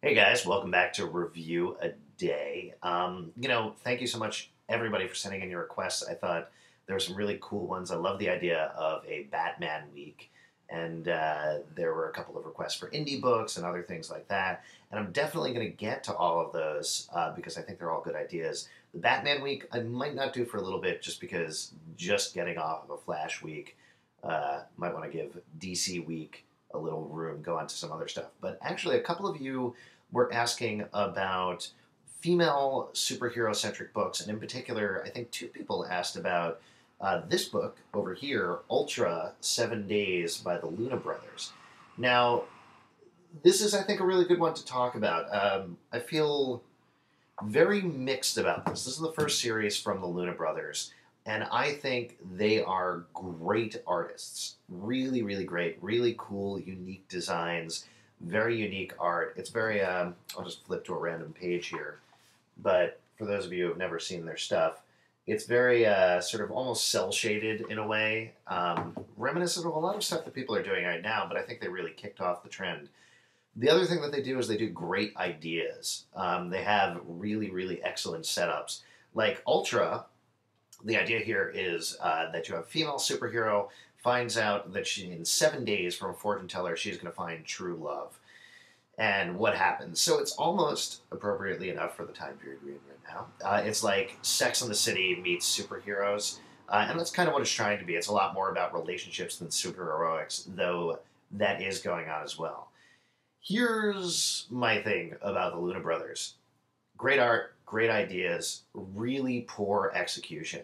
Hey guys, welcome back to Review a Day. Thank you so much, everybody, for sending in your requests. I thought there were some really cool ones. I love the idea of a Batman week, and there were a couple of requests for indie books and other things like that. And I'm definitely going to get to all of those because I think they're all good ideas. The Batman week, I might not do for a little bit just because just getting off of a Flash week, might want to give DC week a little room, go on to some other stuff. But actually, a couple of you were asking about female superhero centric books. And in particular, I think two people asked about this book over here, Ultra 7 Days by the Luna Brothers. Now, this is, I think, a really good one to talk about. I feel very mixed about this. This is the first series from the Luna Brothers. And I think they are great artists. Really, really great. Really cool, unique designs. Very unique art. It's very, I'll just flip to a random page here. But for those of you who have never seen their stuff, it's very sort of almost cel-shaded in a way. Reminiscent of a lot of stuff that people are doing right now, but I think they really kicked off the trend. The other thing that they do is they do great ideas. They have really, really excellent setups. Like Ultra, the idea here is that you have a female superhero finds out that in 7 days from a fortune teller, she's going to find true love. And what happens? So it's almost appropriately enough for the time period we're in right now. It's like Sex and the City meets superheroes. And that's kind of what it's trying to be. It's a lot more about relationships than superheroics, though that is going on as well. Here's my thing about the Luna Brothers. Great art, great ideas, really poor execution.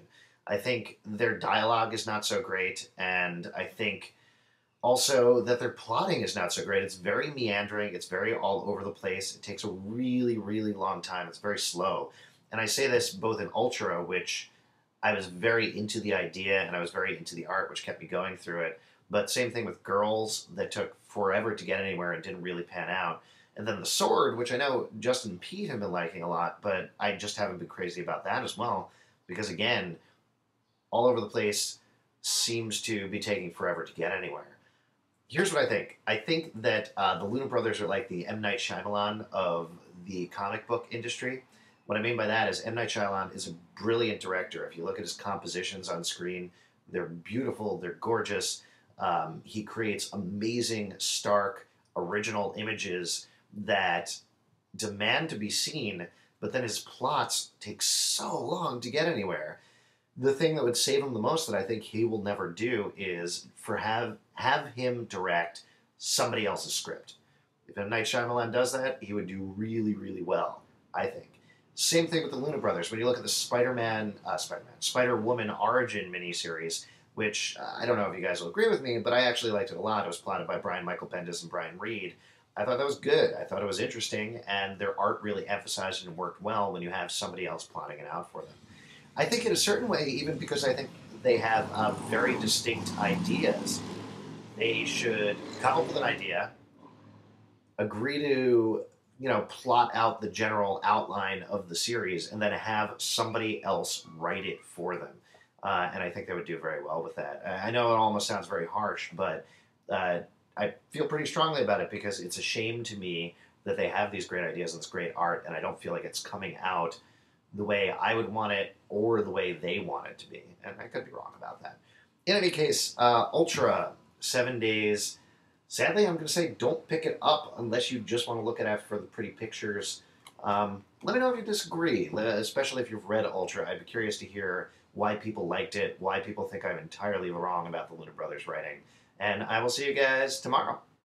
I think their dialogue is not so great, and I think also that their plotting is not so great. It's very meandering, it's very all over the place. It takes a really, really long time. It's very slow. And I say this both in Ultra, which I was very into the idea and I was very into the art, which kept me going through it. But same thing with Girls, that took forever to get anywhere and didn't really pan out. And then The Sword, which I know Justin and Pete have been liking a lot, but I just haven't been crazy about that as well. Because again, all over the place seems to be taking forever to get anywhere. Here's what I think. I think that the Luna Brothers are like the M. Night Shyamalan of the comic book industry. What I mean by that is M. Night Shyamalan is a brilliant director. If you look at his compositions on screen, they're beautiful, they're gorgeous. He creates amazing, stark, original images that demand to be seen, but then his plots take so long to get anywhere. The thing that would save him the most that I think he will never do is have him direct somebody else's script. If M. Night Shyamalan does that, he would do really, really well, I think. Same thing with the Luna Brothers. When you look at the Spider-Woman origin miniseries, which I don't know if you guys will agree with me, but I actually liked it a lot. It was plotted by Brian Michael Bendis and Brian Reed. I thought that was good. I thought it was interesting, and their art really emphasized it and worked well when you have somebody else plotting it out for them. I think in a certain way, even because I think they have very distinct ideas, they should come up with an idea, agree to, plot out the general outline of the series, and then have somebody else write it for them. And I think they would do very well with that. I know it almost sounds very harsh, but I feel pretty strongly about it because it's a shame to me that they have these great ideas and this great art, and I don't feel like it's coming out the way I would want it or the way they want it to be. And I could be wrong about that. In any case, Ultra, 7 days. Sadly, I'm going to say don't pick it up unless you just want to look at it for the pretty pictures. Let me know if you disagree, especially if you've read Ultra. I'd be curious to hear why people liked it, why people think I'm entirely wrong about the Luna Brothers writing. And I will see you guys tomorrow.